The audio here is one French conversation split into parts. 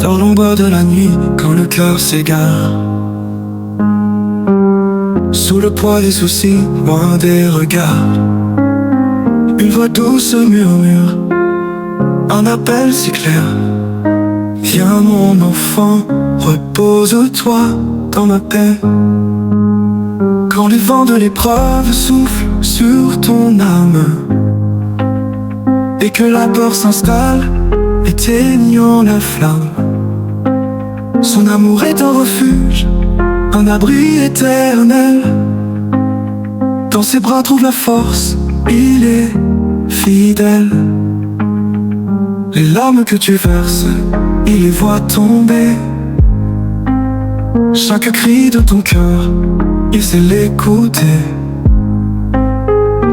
dans l'ombre de la nuit, quand le cœur s'égare. Sous le poids des soucis, loin des regards, une voix douce murmure, un appel si clair. Viens mon enfant, repose-toi dans ma paix. Quand les vents de l'épreuve soufflent sur ton âme et que la peur s'installe, éteignant la flamme. Son amour est un refuge, un abri éternel. Dans ses bras trouve la force, il est fidèle. Les larmes que tu verses, il les voit tomber. Chaque cri de ton cœur, il sait l'écouter.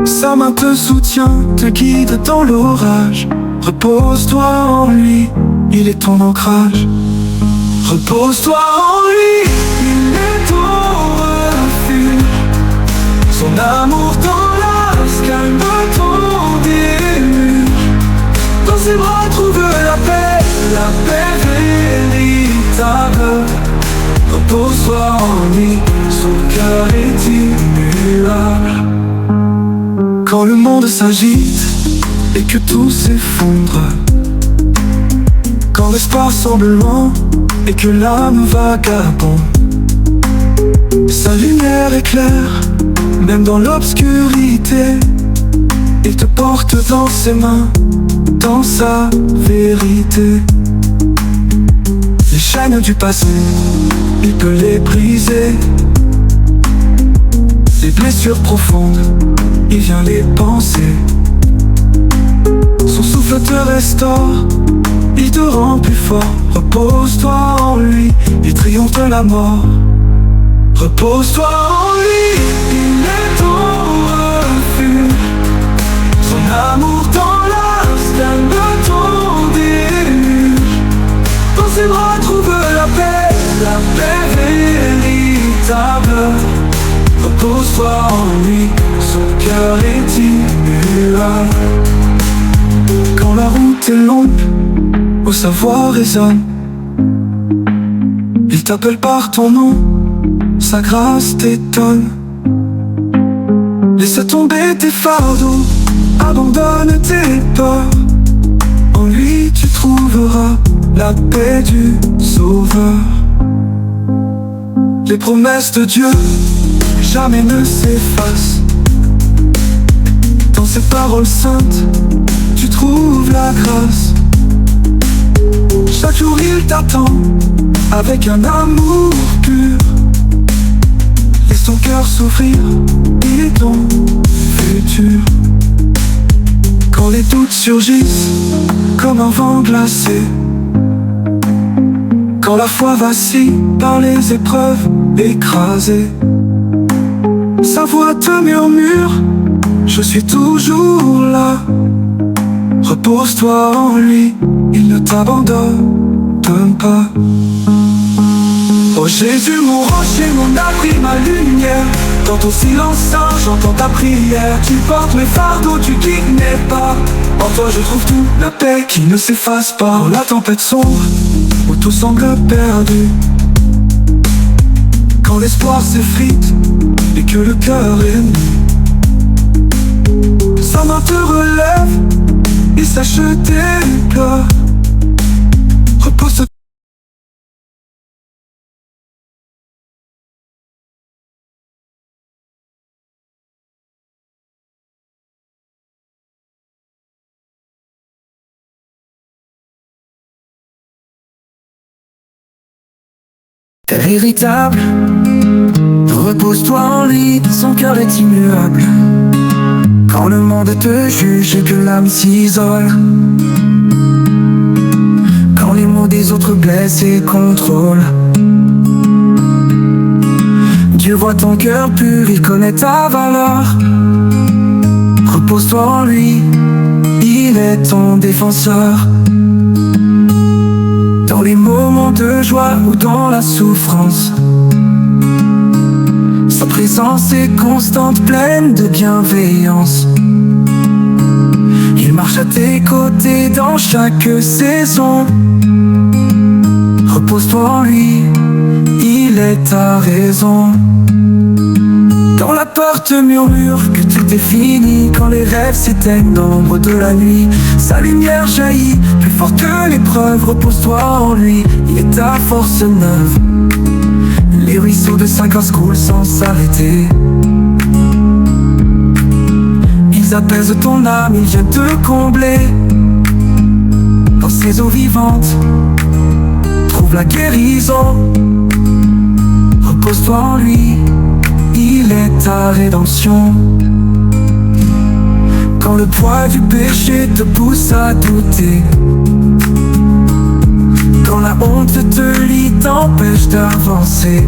Sa main te soutient, te guide dans l'orage. Repose-toi en lui, il est ton ancrage. Repose-toi en lui, il est ton refuge. Son amour t'enlace, calme ton déluge. Dans ses bras trouve la paix véritable. Repose-toi en lui, son cœur est immuable. Quand le monde s'agite et que tout s'effondre, quand l'espoir semble loin et que l'âme vagabonde, sa lumière éclaire, même dans l'obscurité. Il te porte dans ses mains, dans sa vérité. Les chaînes du passé, il peut les briser. Les blessures profondes, il vient les penser. Son souffle te restaure, il te rend plus fort. Repose-toi en lui, il triomphe de la mort. Repose-toi en lui, il est ton refuge. Son amour t'enlace, calme ton déluge. Dans ses bras trouve la paix véritable. Repose-toi en lui, son cœur est immuable. Quand la route est longue, où sa voix résonne, il t'appelle par ton nom, sa grâce t'étonne. Laisse tomber tes fardeaux, abandonne tes peurs. En lui tu trouveras la paix du Sauveur. Les promesses de Dieu jamais ne s'effacent. Dans ses paroles saintes, tu trouves la grâce. Chaque jour il t'attend avec un amour pur. Laisse ton cœur s'ouvrir, il est ton futur. Quand les doutes surgissent comme un vent glacé, quand la foi vacille par les épreuves écrasées, sa voix te murmure, je suis toujours là. Repose-toi en lui, il ne t'abandonne pas. Oh Jésus, mon rocher, mon abri, ma lumière. Dans ton silence saint, j'entends ta prière. Tu portes mes fardeaux, tu guides mes pas. En toi je trouve tout, la paix qui ne s'efface pas. Dans la tempête sombre, où tout semble perdu, quand l'espoir s'effrite et que le cœur est nu, sa main te relève, il sèche tes pleurs. Repose. T'es véritable, repose-toi en lui, son cœur est immuable. Quand le monde te juge et que l'âme s'isole, quand les mots des autres blessent et contrôlent, Dieu voit ton cœur pur, il connaît ta valeur. Repose-toi en lui, il est ton défenseur. Dans les moments de joie ou dans la souffrance, sa présence est constante, pleine de bienveillance. Il marche à tes côtés dans chaque saison. repose-toi en lui, il est ta raison. Quand la peur te murmure que tout est fini, quand les rêves s'éteignent dans l'ombre de la nuit, sa lumière jaillit plus fort que l'épreuve. Repose-toi en lui, il est ta force neuve. Les ruisseaux de Saint-Claude coulent sans s'arrêter. Ils apaisent ton âme, ils viennent te combler. Dans ces eaux vivantes, trouve la guérison. Repose-toi en lui, il est ta rédemption. Quand le poids du péché te pousse à douter, quand la honte te lie, t'empêche d'avancer,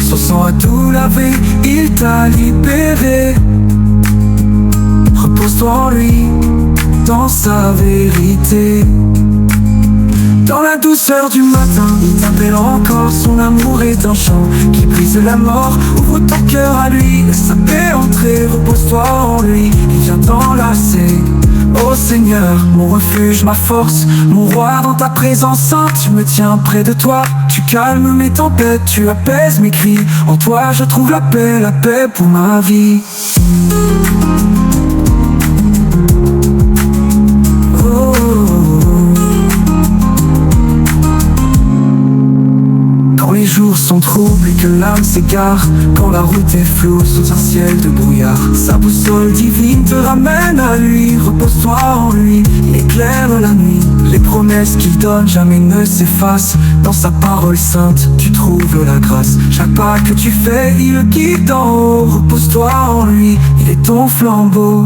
son sang a tout lavé, il t'a libéré. Repose-toi en lui, dans sa vérité. Dans la douceur du matin, il t'appelle encore. Son amour est un chant qui brise la mort. Ouvre ton cœur à lui, laisse sa paix entrer. Repose-toi en lui, il vient t'enlacer. Ô Seigneur, mon refuge, ma force, mon roi, dans ta présence sainte, tu me tiens près de toi. Tu calmes mes tempêtes, tu apaises mes cris. En toi je trouve la paix pour ma vie. Quand les jours sont troubles et que l'âme s'égare, quand la route est floue sous un ciel de brouillard, sa boussole divine te ramène à lui. Repose-toi en lui, il éclaire la nuit. Les promesses qu'il donne jamais ne s'effacent. Dans sa parole sainte, tu trouves la grâce. Chaque pas que tu fais, il le guide d'en haut. Repose-toi en lui, il est ton flambeau.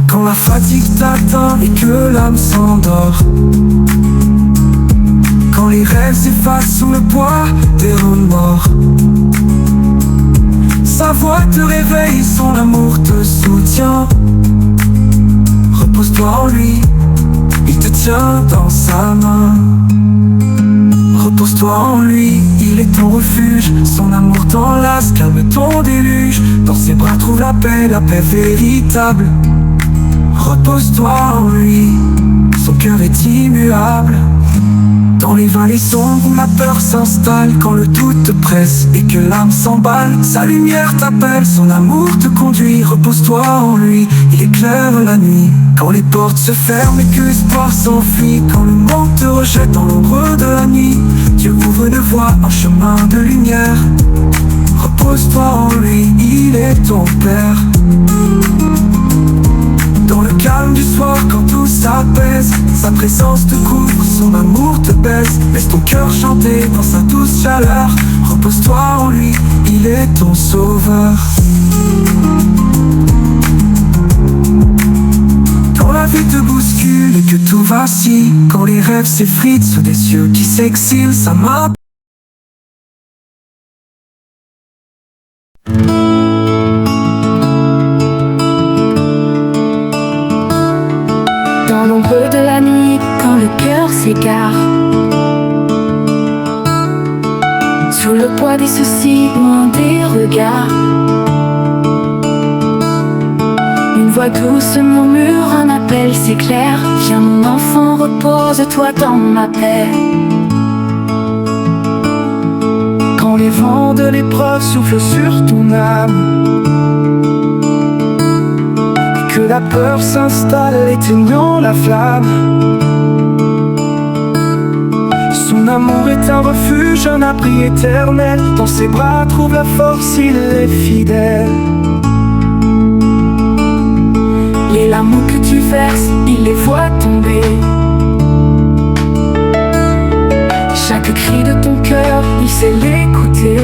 Quand la fatigue t'atteint et que l'âme s'endort, quand les rêves s'effacent sous le poids des remords, sa voix te réveille, son amour te soutient. Repose-toi en lui, il te tient dans sa main. Repose-toi en lui, il est ton refuge. Son amour t'enlace, calme ton déluge. Dans ses bras trouve la paix véritable. Repose-toi en lui, son cœur est immuable. Dans les vallées sombres où la peur s'installe, quand le doute te presse et que l'âme s'emballe, sa lumière t'appelle, son amour te conduit. Repose-toi en lui, il éclaire la nuit. Quand les portes se ferment et que l'espoir s'enfuit, quand le monde te rejette dans l'ombre de la nuit, Dieu ouvre une voie, un chemin de lumière. Repose-toi en lui, il est ton Père. Dans le calme du soir, quand tout s'apaise, sa présence te couvre, son amour te baise. Laisse ton cœur chanter dans sa douce chaleur. Repose-toi en lui, il est ton sauveur. Quand la vie te bouscule et que tout vacille, quand les rêves s'effritent sous des cieux qui s'exilent, sa main dans l'ombre de la nuit, quand le cœur s'égare, sous le poids des soucis, loin des regards, une voix douce murmure, un appel s'éclaire. Viens mon enfant, repose-toi dans ma paix. quand les vents de l'épreuve soufflent sur ton âme, que la peur s'installe, éteignant la flamme. Son amour est un refuge, un abri éternel. Dans ses bras trouve la force, il est fidèle. Les larmes que tu verses, il les voit tomber. Chaque cri de ton cœur, il sait l'écouter.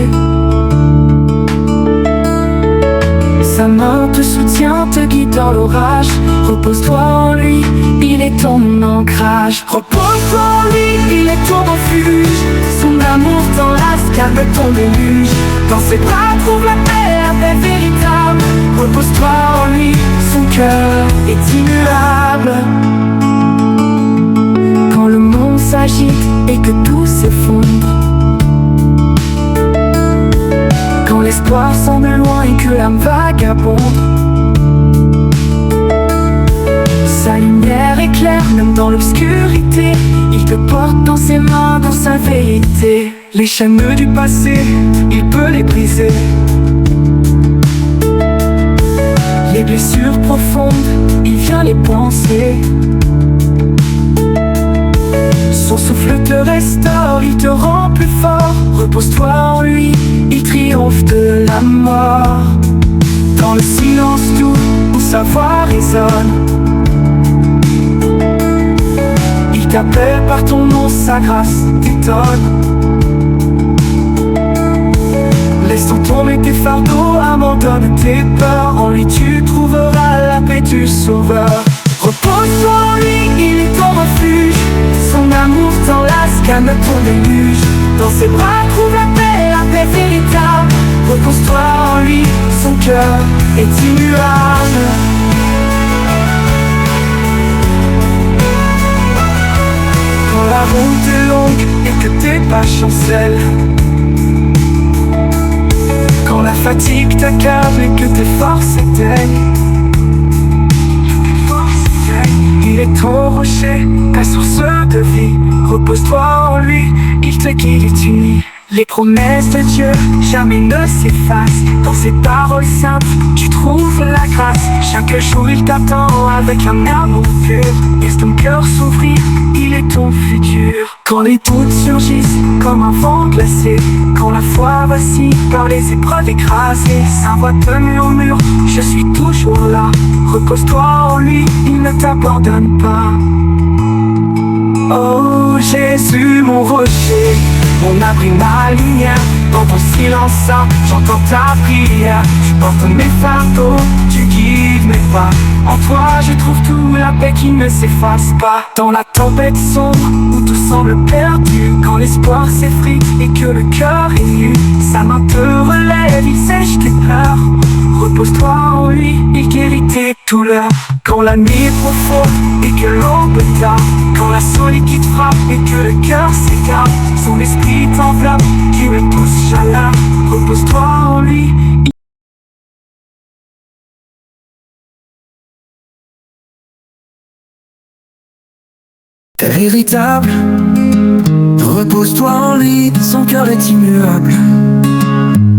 Sa main te soutient, te guide dans l'orage. Repose-toi en lui, il est ton ancrage. Repose-toi en lui, il est ton refuge. Son amour t'enlace, calme ton déluge. Dans ses bras trouve la paix véritable. Repose-toi en lui, son cœur est immuable. Quand le monde s'agite et que tout s'effondre, quand l'espoir semble loin et que l'âme vagabonde, sa lumière éclaire même dans l'obscurité. Il Il te porte dans ses mains, dans sa vérité. Les chaînes du passé, il peut les briser. Les blessures profondes, il vient les penser. Son souffle te restaure, il te rend plus fort. Repose-toi en lui, il triomphe de la mort. Dans le silence doux où sa voix résonne, il t'appelle par ton nom, sa grâce t'étonne. Laisse tomber tes fardeaux, abandonne tes peurs. En lui tu trouveras la paix du sauveur. Repose-toi en lui, il est ton refuge. Son amour t'enlace, calme ton déluge. Dans ses bras trouve la paix véritable. Repose-toi en lui, son cœur est immuable. Quand la route est longue et que tes pas chancellent, quand la fatigue t'accable et que tes forces éteignent, il est ton rocher, ta source de vie. Repose-toi en lui, il te guide et t'unit. Les promesses de Dieu jamais ne s'effacent. Dans ses paroles simples, tu trouves la grâce. Chaque jour il t'attend avec un amour pur. Laisse ton cœur s'ouvrir, il est ton futur. Quand les doutes surgissent comme un vent glacé, quand la foi vacille par les épreuves écrasées, sa voix te murmure, je suis toujours là. Repose-toi en lui, il ne t'abandonne pas. Oh Jésus mon rocher, mon abri, ma lumière. Dans ton silence saint, j'entends ta prière. Tu portes mes fardeaux, tu guides mes pas. En toi je trouve tout, la paix qui ne s'efface pas. Dans la tempête sombre, où tout semble perdu, quand l'espoir s'effrite et que le cœur est nu, sa main te relève, il sèche tes pleurs. Repose-toi en lui, il guérit tes douleurs. Quand la nuit est profonde et que l'aube tarde, quand la solitude frappe et que le cœur s'égare, son esprit t'enveloppe, qui me pousse chaleur. Repose-toi en lui. T'es véritable, repose-toi en lui, son cœur est immuable.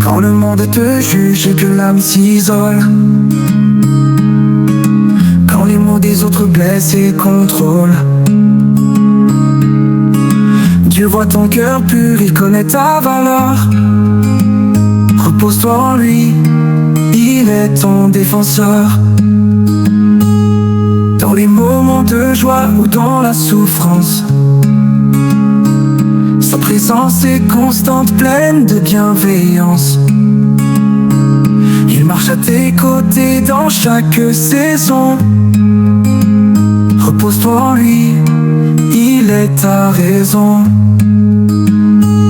Quand le monde te juge et que l'âme s'isole, quand les mots des autres blessent et contrôlent, Dieu voit ton cœur pur, il connaît ta valeur. Repose-toi en lui, il est ton défenseur. Dans les moments de joie ou dans la souffrance, sa présence est constante, pleine de bienveillance. Il marche à tes côtés dans chaque saison. Repose-toi en lui, il est ta raison.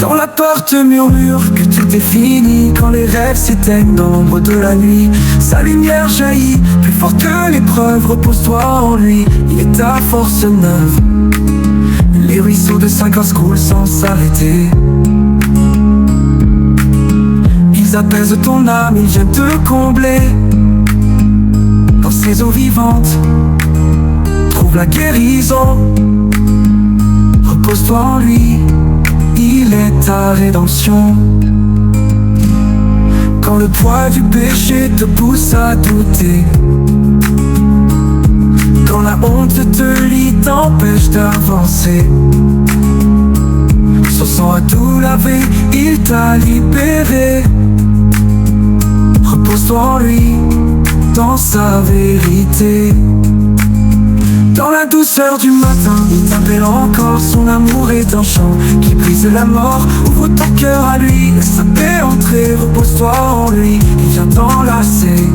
Quand la peur te murmure que tout est fini, quand les rêves s'éteignent dans l'ombre de la nuit, sa lumière jaillit, plus forte que l'épreuve. Repose-toi en lui, il est ta force neuve. Les ruisseaux de sa grâce coulent sans s'arrêter. Ils apaisent ton âme, ils viennent te combler. Dans ces eaux vivantes, trouve la guérison. Repose-toi en lui, il est ta rédemption. Quand le poids du péché te pousse à douter, quand la honte te lie, t'empêche d'avancer, son sang a tout lavé, il t'a libéré. Repose-toi en lui, dans sa vérité. Dans la douceur du matin, il t'appelle encore, son amour est un chant qui brise la mort. Ouvre ton cœur à lui, laisse sa paix entrer. Repose-toi en lui, il vient t'enlacer.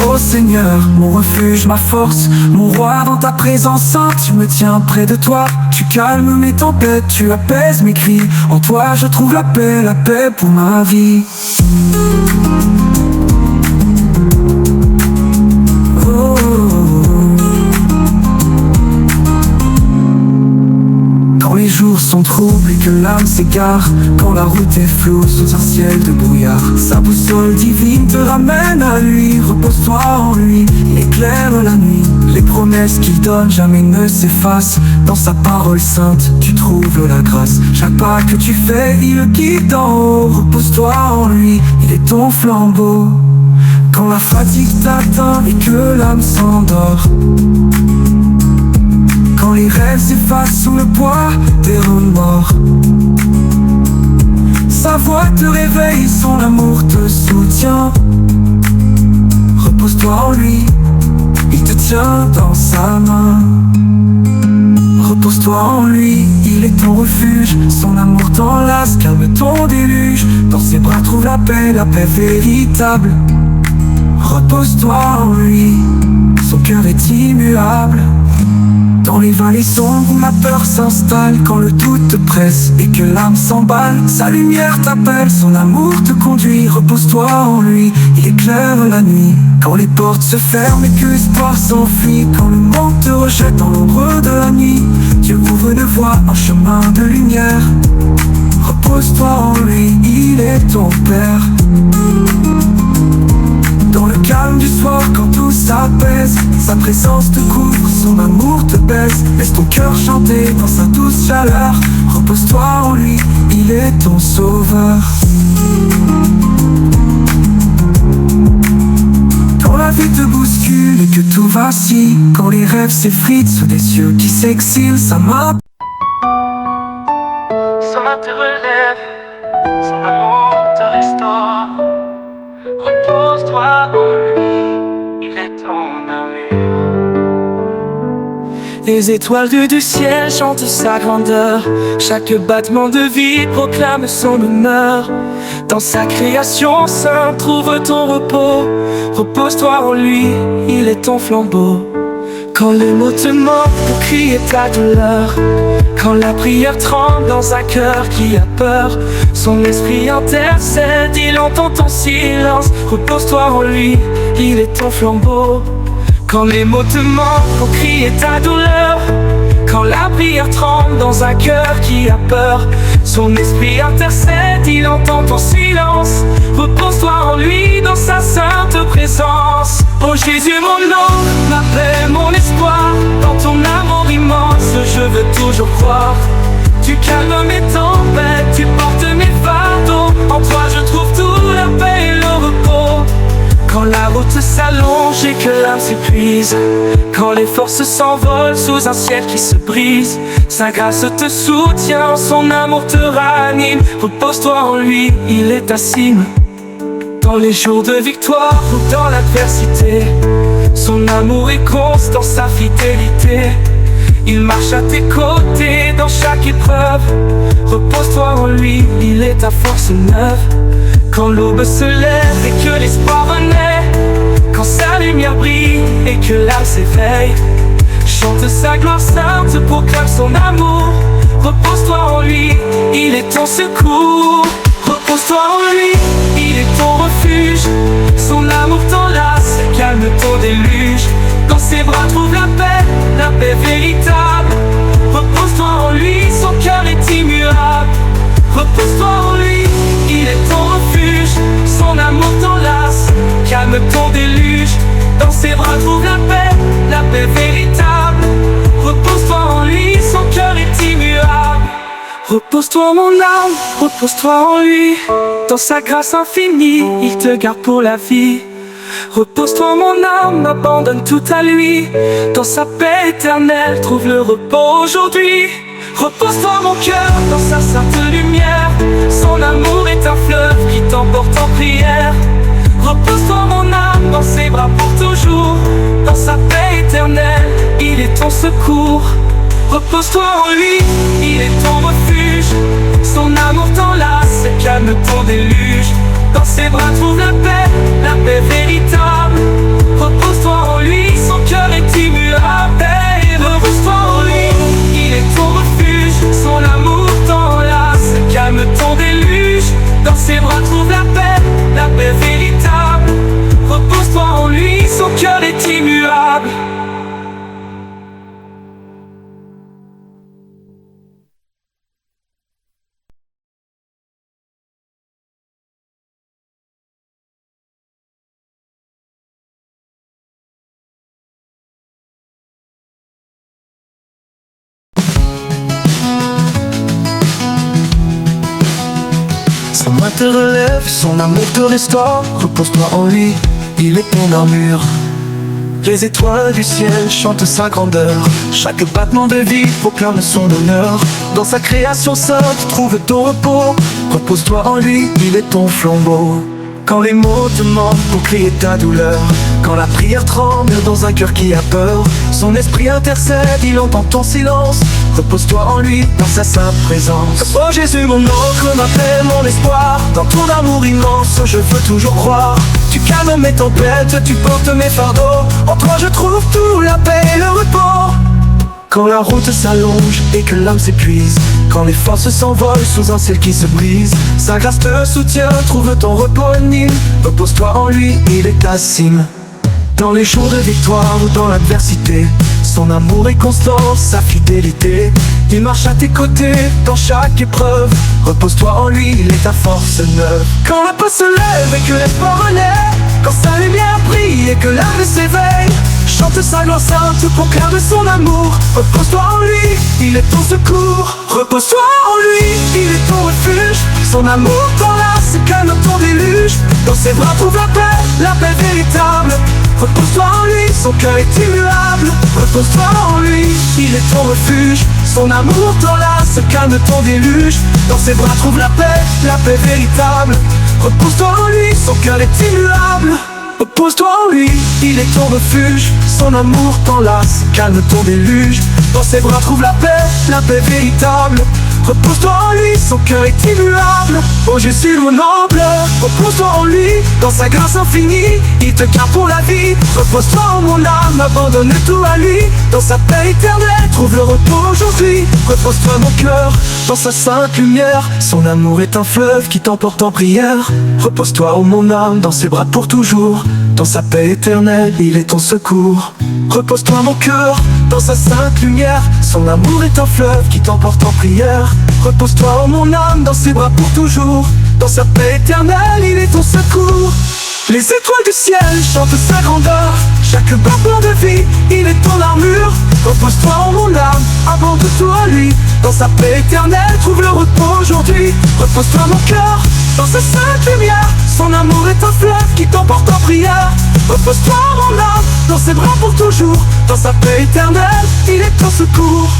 Oh Seigneur, mon refuge, ma force, mon roi, dans ta présence sainte, tu me tiens près de toi. Tu calmes mes tempêtes, tu apaises mes cris. En toi je trouve la paix pour ma vie. Les jours sont troubles et que l'âme s'égare, quand la route est floue sous un ciel de brouillard, sa boussole divine te ramène à lui. Repose-toi en lui, il éclaire la nuit. Les promesses qu'il donne jamais ne s'effacent. Dans sa parole sainte, tu trouves la grâce. Chaque pas que tu fais, il le guide d'en haut. Repose-toi en lui, il est ton flambeau. Quand la fatigue t'atteint et que l'âme s'endort, quand les rêves s'effacent sous le poids des remords, sa voix te réveille, son amour te soutient. Repose-toi en lui, il te tient dans sa main. Repose-toi en lui, il est ton refuge. Son amour t'enlace, calme ton déluge. Dans ses bras trouve la paix véritable. Repose-toi en lui, son cœur est immuable. Dans les vallées sombres où la peur s'installe, quand le doute te presse et que l'âme s'emballe, sa lumière t'appelle, son amour te conduit. Repose-toi en lui, il éclaire la nuit. Quand les portes se ferment et que l'espoir s'enfuit, quand le monde te rejette dans l'ombre de la nuit, Dieu ouvre une voie, un chemin de lumière. Repose-toi en lui, il est ton Père. Dans le calme du soir, quand tout s'apaise, sa présence te couvre, son amour te baise. Laisse ton cœur chanter dans sa douce chaleur. Repose-toi en lui, il est ton sauveur. Quand la vie te bouscule et que tout vacille, quand les rêves s'effritent sous des yeux qui s'exilent, sa main te relève, son amour te restaure. Repose-toi en lui, il est ton ami. Les étoiles du ciel chantent sa grandeur. Chaque battement de vie proclame son honneur. Dans sa création sainte, trouve ton repos. Repose-toi en lui, il est ton flambeau. Quand les mots te manquent pour crier ta douleur, quand la prière tremble dans un cœur qui a peur, son esprit intercède, il entend ton silence. Repose-toi en lui, il est ton flambeau. Quand les mots te manquent pour crier ta douleur, quand la prière tremble dans un cœur qui a peur, son esprit intercède, il entend ton silence. Repose-toi en lui dans sa sainte présence. Oh Jésus mon nom, ma paix, mon espoir, dans ton amour immense, je veux toujours croire. Tu calmes mes tempêtes, tu portes mes fardeaux. En toi je trouve tout la paix et le repos. Quand la route s'allonge et que l'âme s'épuise, quand les forces s'envolent sous un ciel qui se brise, sa grâce te soutient, son amour te ranime. Repose-toi en lui, il est ta cime. Dans les jours de victoire ou dans l'adversité, son amour est constant, sa fidélité. Il marche à tes côtés dans chaque épreuve. Repose-toi en lui, il est ta force neuve. Quand l'aube se lève et que l'espoir renaît, quand sa lumière brille et que l'âme s'éveille, chante sa gloire sainte, proclame son amour. Repose-toi en lui, il est ton secours. Repose-toi en lui, il est ton refuge. Son amour t'enlace, calme ton déluge. Dans ses bras trouve la paix véritable. Repose-toi en lui, son cœur est immuable. Repose-toi en lui, il est ton refuge. Son amour t'enlace, calme ton déluge. Dans ses bras trouve la paix véritable. Repose-toi en lui, son cœur est immuable. Repose-toi mon âme, repose-toi en lui. Dans sa grâce infinie, il te garde pour la vie. Repose-toi mon âme, abandonne tout à lui. Dans sa paix éternelle, trouve le repos aujourd'hui. Repose-toi mon cœur, dans sa sainte lumière. Son amour est un fleuve qui t'emporte en prière. Repose-toi mon âme, dans ses bras pour toujours. Dans sa paix éternelle, il est ton secours. Repose-toi en lui, il est ton refuge. Son amour t'enlace, calme ton déluge. Dans ses bras trouve la paix véritable. Repose-toi en lui, son cœur est immuable. Repose-toi en lui, il est ton refuge. Son amour t'enlace, calme ton déluge. Dans ses bras trouve la paix véritable. Repose-toi en lui, son cœur est immuable. te relève, son amour te restaure. Repose-toi en lui, il est ton armure. Les étoiles du ciel chantent sa grandeur. Chaque battement de vie proclame son honneur. Dans sa création sainte, trouve ton repos. Repose-toi en lui, il est ton flambeau. Quand les mots te manquent pour crier ta douleur, quand la prière tremble dans un cœur qui a peur, son esprit intercède, il entend ton silence. Repose-toi en lui, dans sa sainte présence. Oh Jésus, mon oncle, ma paix, mon espoir. Dans ton amour immense, je veux toujours croire. Tu calmes mes tempêtes, tu portes mes fardeaux. En toi je trouve tout, la paix et le repos. Quand la route s'allonge et que l'âme s'épuise, quand les forces s'envolent sous un ciel qui se brise, sa grâce te soutient, trouve ton repos unime. Repose-toi en lui, il est ta cime. Dans les jours de victoire ou dans l'adversité, son amour est constant, sa fidélité. Il marche à tes côtés dans chaque épreuve. Repose-toi en lui, il est ta force neuve. Quand la peur se lève et que l'espoir renaît, quand sa lumière brille et que l'âme s'éveille, chante sa gloire sainte, proclame son amour. Repose-toi en lui, il est ton secours. Repose-toi en lui, il est ton refuge. Son amour t'enlace, calme ton déluge. Dans ses bras trouve la paix véritable. Repose-toi en lui, son cœur est immuable. Repose-toi en lui, il est ton refuge. Son amour t'enlace, calme ton déluge. Dans ses bras trouve la paix véritable. Repose-toi en lui, son cœur est immuable. Repose-toi en lui, il est ton refuge. Son amour t'enlace, calme ton déluge. Dans ses bras trouve la paix véritable. Repose-toi en lui, son cœur est immuable. Oh Jésus mon noble, repose-toi en lui. Dans sa grâce infinie, il te garde pour la vie. Repose-toi en mon âme, abandonne tout à lui. Dans sa paix éternelle, trouve le repos aujourd'hui. Repose-toi mon cœur, dans sa sainte lumière. Son amour est un fleuve qui t'emporte en prière. Repose-toi oh mon âme, dans ses bras pour toujours. Dans sa paix éternelle, il est ton secours. Repose-toi mon cœur, dans sa sainte lumière. Son amour est un fleuve qui t'emporte en prière. Repose-toi oh mon âme, dans ses bras pour toujours. Dans sa paix éternelle, il est ton secours. Les étoiles du ciel chantent sa grandeur. Chaque battement de vie, il est ton armure. Repose-toi oh mon âme, abandonne-toi à lui. Dans sa paix éternelle, trouve le repos aujourd'hui. Repose-toi mon cœur, dans sa sainte lumière. Son amour est un fleuve qui t'emporte en prière. Repose-toi mon âme, dans ses bras pour toujours. Dans sa paix éternelle, il est ton secours.